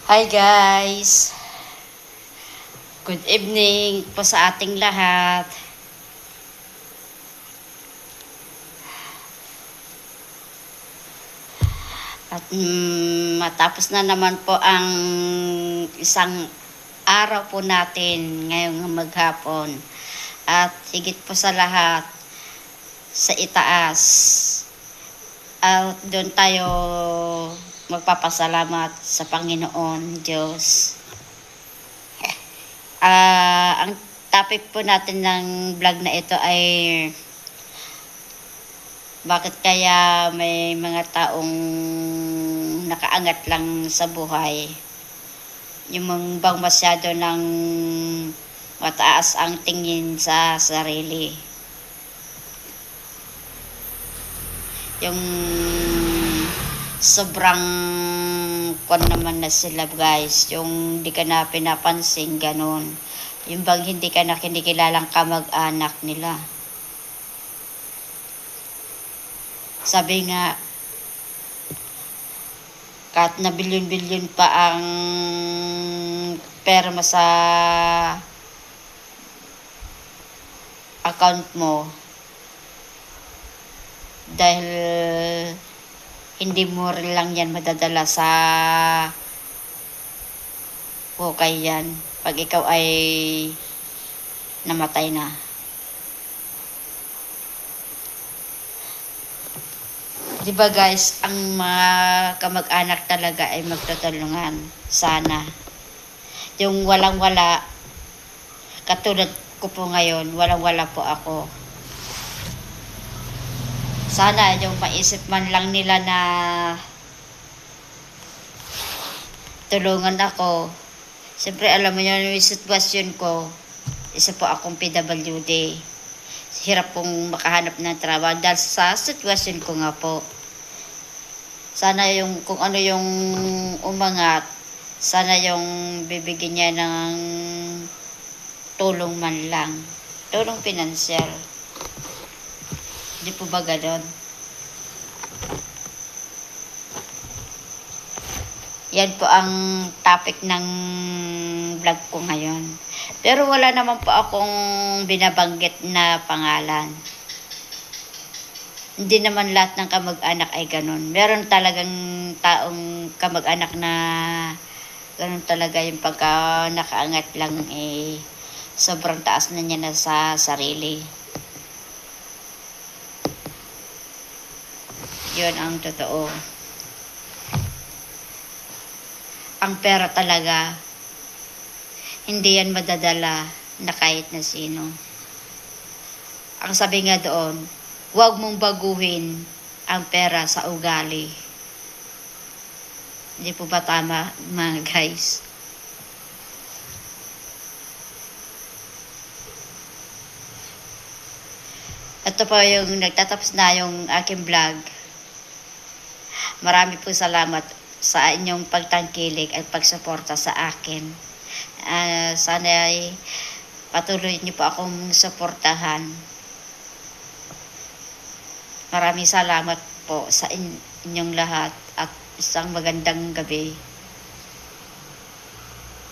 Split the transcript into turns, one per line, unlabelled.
Hi guys! Good evening po sa ating lahat. At matapos na naman po ang isang araw po natin ngayong maghapon. At higit po sa lahat, sa itaas. At doon tayo magpapasalamat sa Panginoon Diyos. Ang topic po natin ng vlog na ito ay bakit kaya may mga taong nakaangat lang sa buhay. Yung bang masyado ng mataas ang tingin sa sarili. Yung sobrang kon naman na sila guys, yung hindi ka na pinapansin, ganun. Yung bang hindi ka na kinikilalang kamag-anak nila. Sabi nga, kahit na bilyon-bilyon pa ang pera mo sa account mo, dahil hindi mo rin lang yan madadala sa hukay yan pag ikaw ay namatay na. Diba guys, ang mga kamag-anak talaga ay magtutulungan sana. Yung walang-wala, katulad ko po ngayon, walang-wala po ako. Sana yung maisip man lang nila na tulungan ako. Siyempre alam mo yun, yung sitwasyon ko, isa po akong PWD. Hirap pong makahanap ng trabaho dahil sa sitwasyon ko nga po. Sana yung kung ano yung umangat, sana yung bibigyan niya ng tulong man lang. Tulong pinansyal. Hindi po ba gano'n? Yan po ang topic ng vlog ko ngayon. Pero wala naman po akong binabanggit na pangalan. Hindi naman lahat ng kamag-anak ay ganun. Meron talagang taong kamag-anak na ganun talaga yung pagka nakaangat lang sobrang taas na niya na sa sarili. Yun ang totoo. Ang pera talaga, hindi yan madadala na kahit na sino. Ang sabi nga doon, huwag mong baguhin ang pera sa ugali. Hindi po ba tama, mga guys? Ito po yung nagtatapos na yung aking vlog. Marami po salamat sa inyong pagtangkilik at pagsuporta sa akin. Sana ay patuloy niyo po akong suportahan. Maraming salamat po sa inyong lahat at isang magandang gabi.